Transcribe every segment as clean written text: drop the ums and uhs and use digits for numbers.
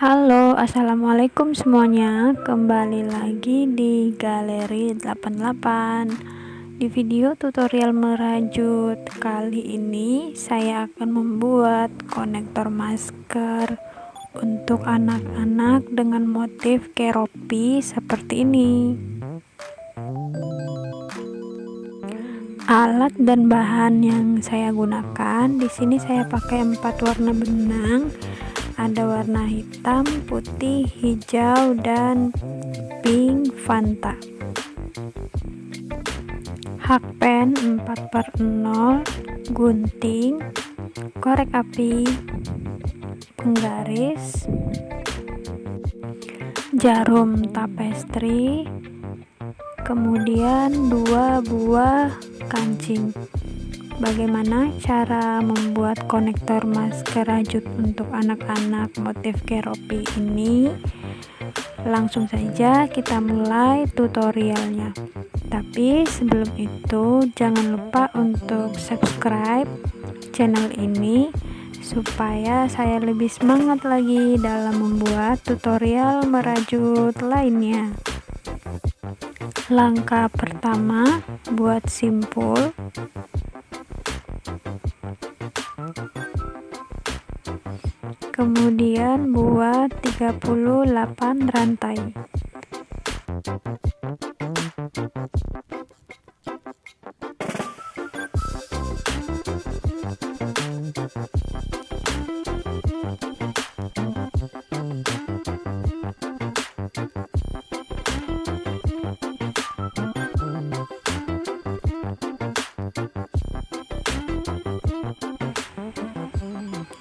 Halo, assalamualaikum semuanya. Kembali lagi di Galeri 88. Di video tutorial merajut kali ini, saya akan membuat konektor masker untuk anak-anak dengan motif keropi seperti ini. Alat dan bahan yang saya gunakan di sini, saya pakai 4 warna benang. Ada warna hitam, putih, hijau, dan pink Fanta. Hakpen 4/0, gunting, korek api, penggaris, jarum tapestri, kemudian 2 buah kancing. Bagaimana cara membuat konektor masker rajut untuk anak-anak motif keropi ini? Langsung saja kita mulai tutorialnya. Tapi sebelum itu jangan lupa untuk subscribe channel ini supaya saya lebih semangat lagi dalam membuat tutorial merajut lainnya. Langkah pertama, buat simpul. Kemudian buat 38 rantai.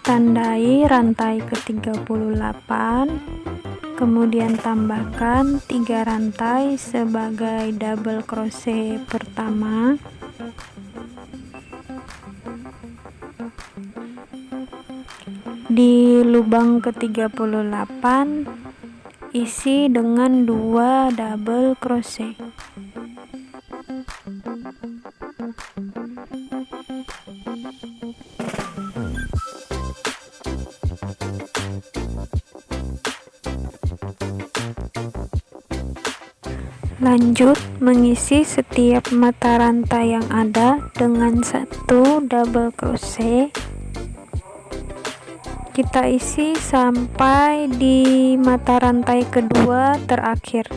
Tandai rantai ke-38, kemudian tambahkan 3 rantai sebagai double crochet pertama. Di lubang ke-38 isi dengan 2 double crochet. Lanjut mengisi setiap mata rantai yang ada dengan 1 double crochet. Kita isi sampai di mata rantai kedua terakhir.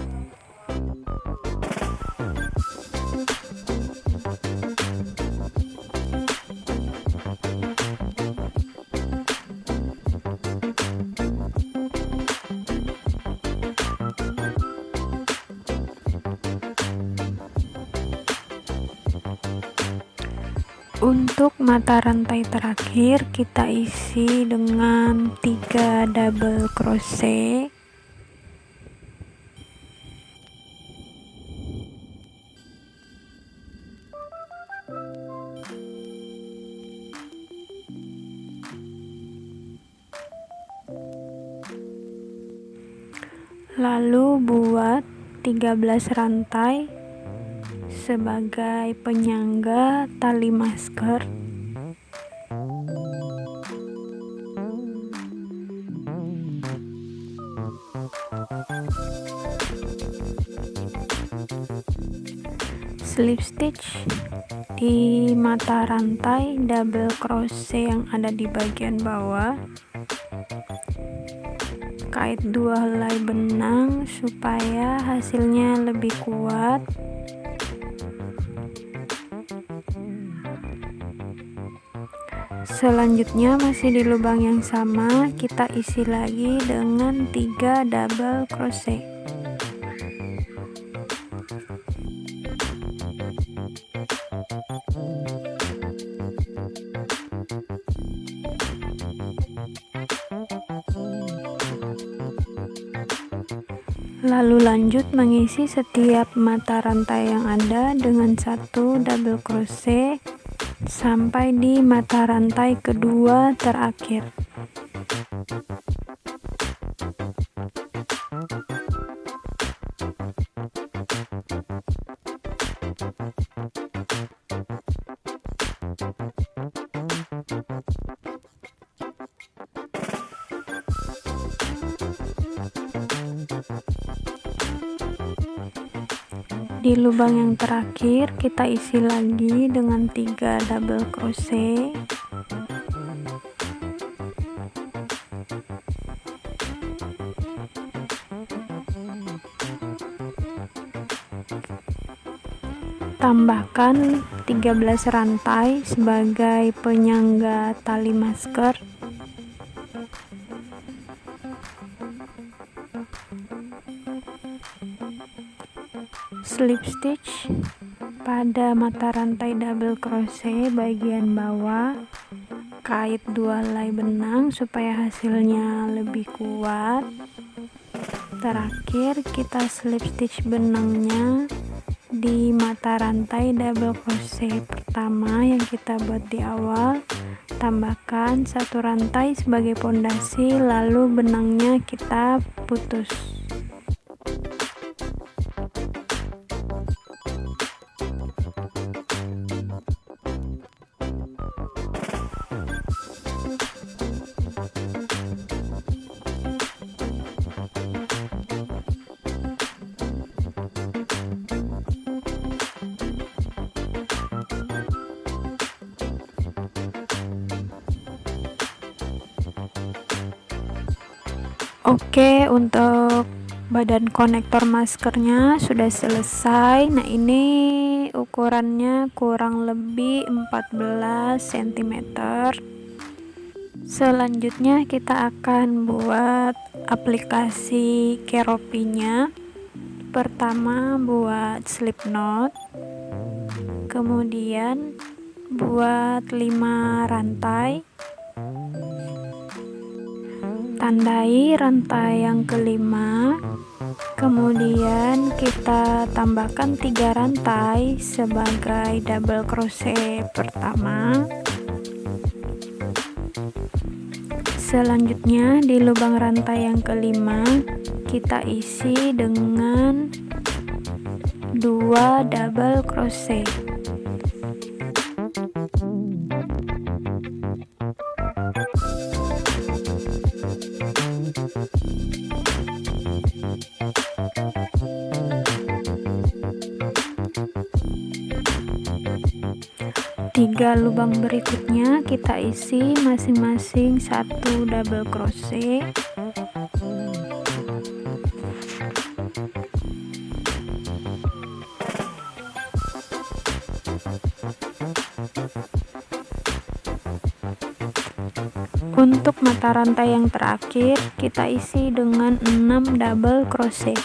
Untuk mata rantai terakhir kita isi dengan 3 double crochet. Lalu buat 13 rantai sebagai penyangga tali masker. Slip stitch di mata rantai double crochet yang ada di bagian bawah. Kait 2 helai benang supaya hasilnya lebih kuat. Selanjutnya masih di lubang yang sama, kita isi lagi dengan 3 double crochet. Lalu lanjut mengisi setiap mata rantai yang ada dengan 1 double crochet sampai di mata rantai kedua terakhir. Di lubang yang terakhir kita isi lagi dengan 3 double crochet. Tambahkan 13 rantai sebagai penyangga tali masker. Slip stitch pada mata rantai double crochet bagian bawah, kait 2 helai benang supaya hasilnya lebih kuat. Terakhir kita slip stitch benangnya di mata rantai double crochet pertama yang kita buat di awal. Tambahkan 1 rantai sebagai pondasi, lalu benangnya kita putus. Oke, untuk badan konektor maskernya sudah selesai. Nah, ini ukurannya kurang lebih 14 cm. Selanjutnya kita akan buat aplikasi keropinya. Pertama buat slip knot, kemudian buat 5 rantai, tandai rantai yang kelima, kemudian kita tambahkan 3 rantai sebagai double crochet pertama. Selanjutnya di lubang rantai yang kelima kita isi dengan 2 double crochet. Tiga lubang berikutnya kita isi masing-masing 1 double crochet. Untuk mata rantai yang terakhir kita isi dengan 6 double crochet.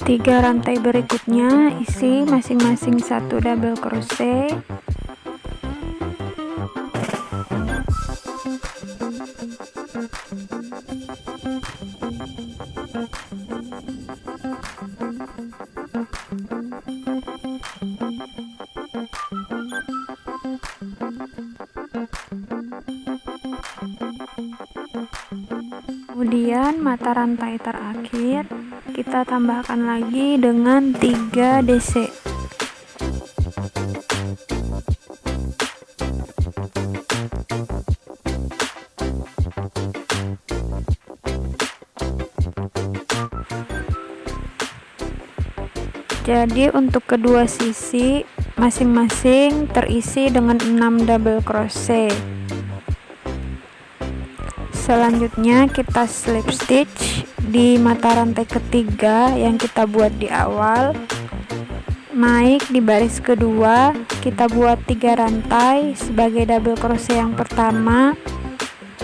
Tiga rantai berikutnya isi masing-masing 1 double crochet. Kemudian mata rantai terakhir kita tambahkan lagi dengan 3 DC. Jadi untuk kedua sisi masing-masing terisi dengan 6 double crochet. Selanjutnya kita slip stitch di mata rantai ketiga yang kita buat di awal. Naik di baris kedua, kita buat 3 rantai sebagai double crochet yang pertama.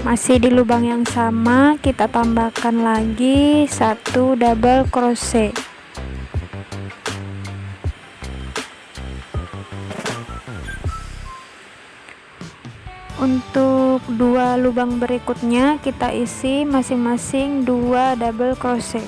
Masih di lubang yang sama, kita tambahkan lagi 1 double crochet. Untuk 2 lubang berikutnya kita isi masing-masing 2 double crochet.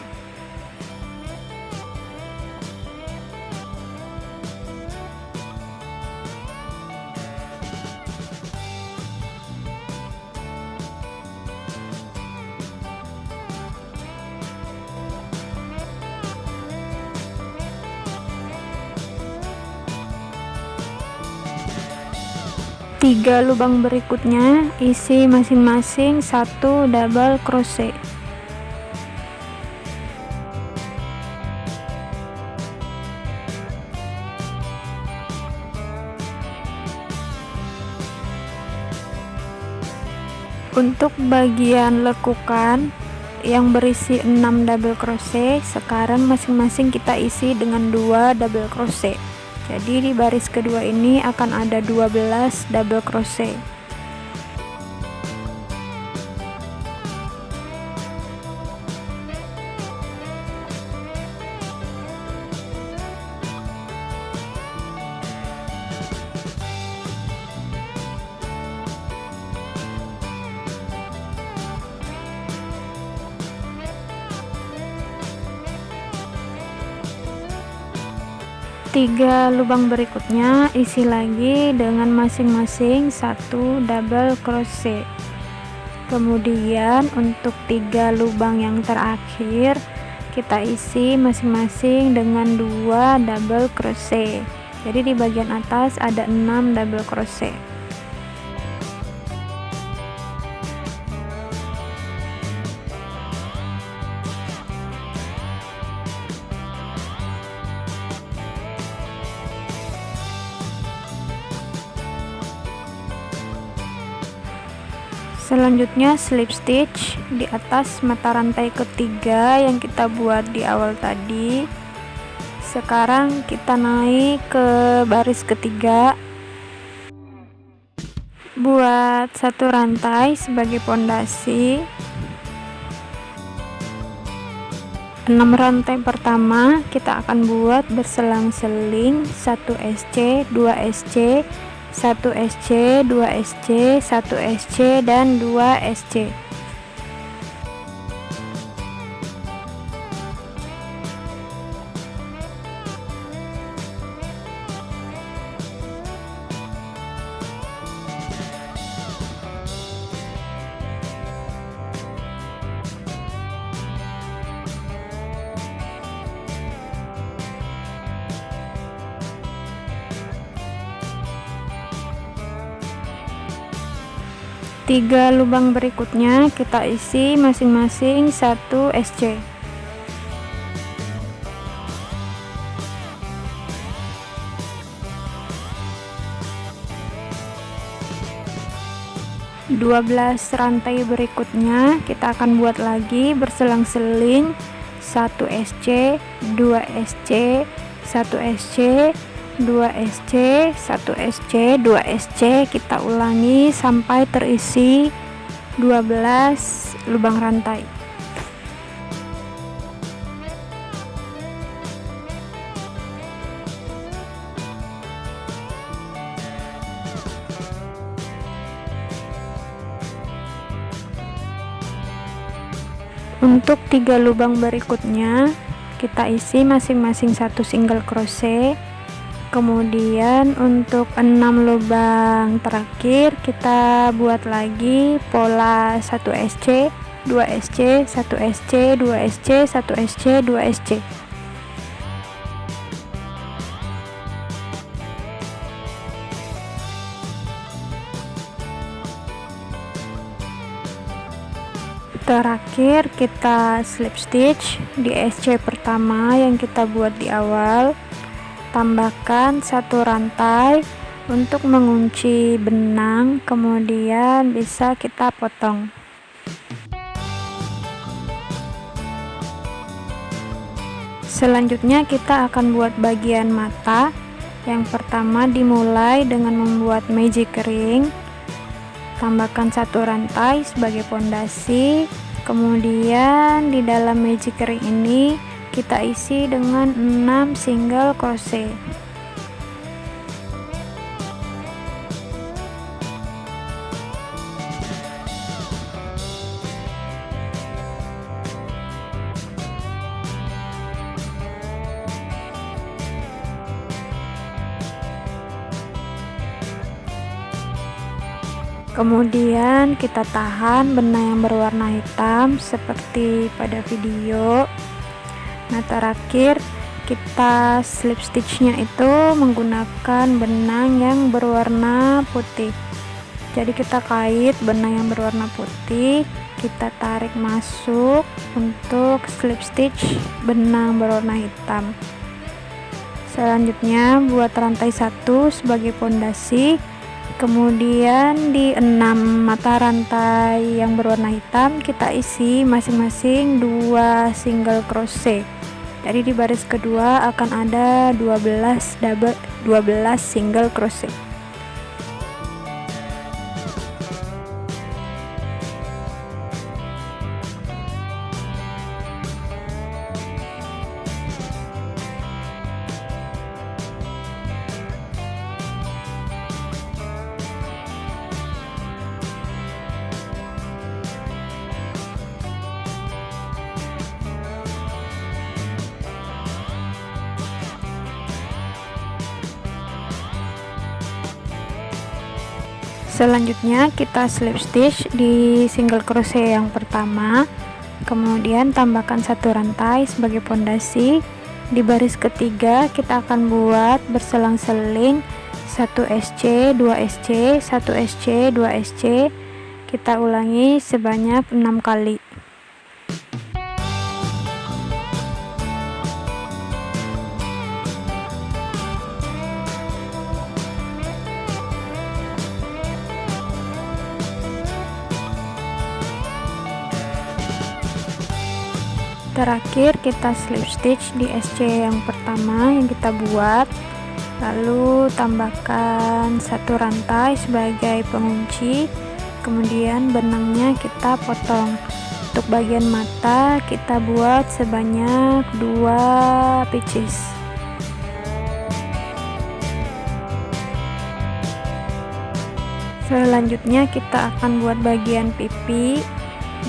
3 lubang berikutnya isi masing-masing 1 double crochet. Untuk bagian lekukan yang berisi 6 double crochet, sekarang masing-masing kita isi dengan 2 double crochet. Jadi di baris kedua ini akan ada 12 double crochet. Tiga lubang berikutnya isi lagi dengan masing-masing 1 double crochet. Kemudian untuk 3 lubang yang terakhir kita isi masing-masing dengan 2 double crochet. Jadi di bagian atas ada 6 double crochet. Selanjutnya slip stitch di atas mata rantai ketiga yang kita buat di awal tadi. Sekarang kita naik ke baris ketiga, buat 1 rantai sebagai pondasi. 6 rantai pertama kita akan buat berselang-seling 1 SC, 2 SC, 1 SC, 2 SC, 1 SC, dan 2 SC. Tiga lubang berikutnya kita isi masing-masing 1 SC. Dua belas rantai berikutnya kita akan buat lagi berselang-seling 1 SC, 2 SC, 1 SC, 2 SC, 1 SC, 2 SC. Kita ulangi sampai terisi 12 lubang rantai. Untuk 3 lubang berikutnya kita isi masing-masing 1 single crochet. Kemudian untuk 6 lubang terakhir kita buat lagi pola 1 SC, 2 SC, 1 SC, 2 SC, 1 SC, 2 SC. Terakhir kita slip stitch di SC pertama yang kita buat di awal. Tambahkan 1 rantai untuk mengunci benang, kemudian bisa kita potong. Selanjutnya kita akan buat bagian mata. Yang pertama dimulai dengan membuat magic ring. Tambahkan 1 rantai sebagai pondasi, kemudian di dalam magic ring ini kita isi dengan 6 single crochet. Kemudian kita tahan benang yang berwarna hitam seperti pada video. Nah, terakhir kita slip stitchnya itu menggunakan benang yang berwarna putih. Jadi kita kait benang yang berwarna putih, kita tarik masuk untuk slip stitch benang berwarna hitam. Selanjutnya buat rantai 1 sebagai pondasi, kemudian di 6 mata rantai yang berwarna hitam kita isi masing-masing 2 single crochet. Jadi di baris kedua akan ada 12 single crochet. Selanjutnya kita slip stitch di single crochet yang pertama, kemudian tambahkan 1 rantai sebagai pondasi. Di baris ketiga kita akan buat berselang-seling 1 SC, 2 SC, 1 SC, 2 SC. Kita ulangi sebanyak 6 kali. Terakhir kita slip stitch di SC yang pertama yang kita buat, lalu tambahkan 1 rantai sebagai pengunci, kemudian benangnya kita potong. Untuk bagian mata kita buat sebanyak 2 pieces. Selanjutnya kita akan buat bagian pipi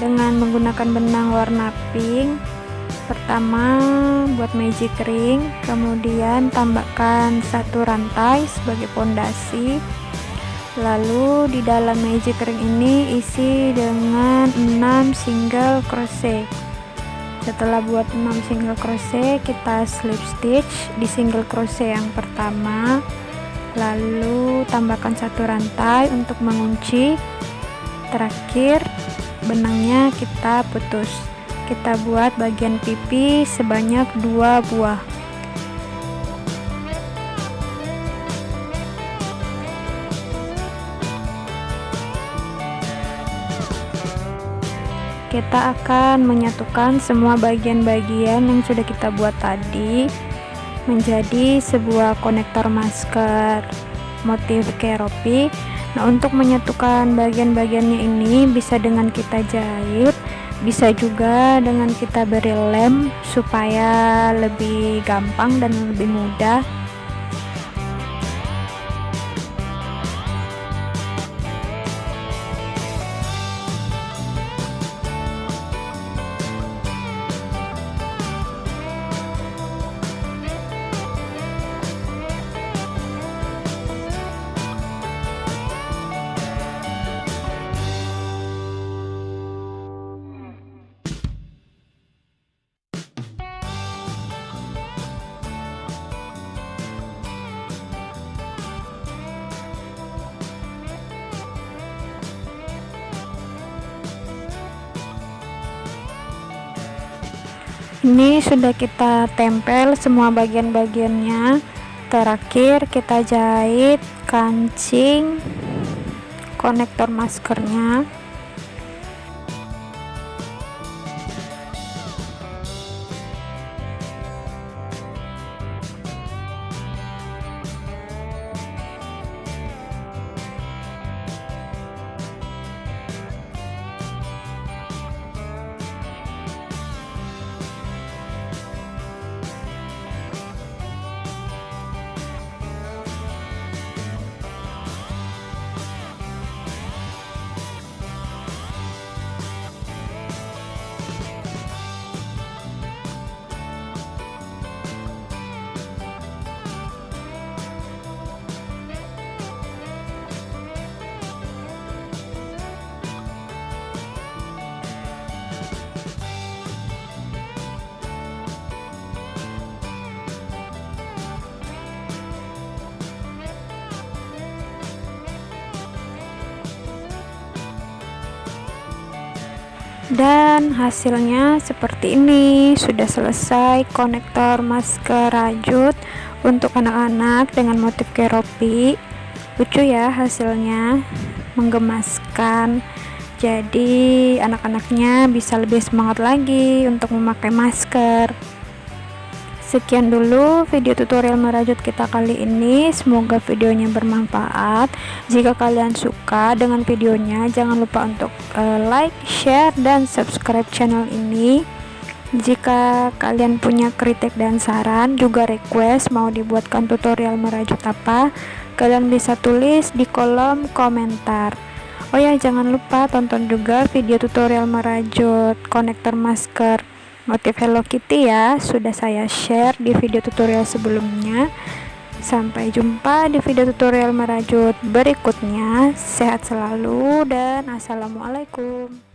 dengan menggunakan benang warna pink. Pertama buat magic ring, kemudian tambahkan 1 rantai sebagai pondasi, lalu di dalam magic ring ini isi dengan 6 single crochet. Setelah buat 6 single crochet, kita slip stitch di single crochet yang pertama, lalu tambahkan 1 rantai untuk mengunci. Terakhir benangnya kita putus. Kita buat bagian pipi sebanyak 2 buah. Kita akan menyatukan semua bagian-bagian yang sudah kita buat tadi menjadi sebuah konektor masker motif keroppi. Nah, untuk menyatukan bagian-bagiannya ini bisa dengan kita jahit, bisa juga dengan kita beri lem supaya lebih gampang dan lebih mudah. Ini sudah kita tempel semua bagian-bagiannya. Terakhir kita jahit kancing konektor maskernya. Dan hasilnya seperti ini. Sudah selesai konektor masker rajut untuk anak-anak dengan motif keropi. Lucu ya hasilnya, menggemaskan. Jadi anak-anaknya bisa lebih semangat lagi untuk memakai masker. Sekian dulu video tutorial merajut kita kali ini. Semoga videonya bermanfaat. Jika kalian suka dengan videonya, jangan lupa untuk like, share, dan subscribe channel ini. Jika kalian punya kritik dan saran, juga request mau dibuatkan tutorial merajut apa, kalian bisa tulis di kolom komentar. Oh ya, jangan lupa tonton juga video tutorial merajut konektor masker motif Hello Kitty ya, sudah saya share di video tutorial sebelumnya. Sampai jumpa di video tutorial merajut berikutnya. Sehat selalu dan assalamualaikum.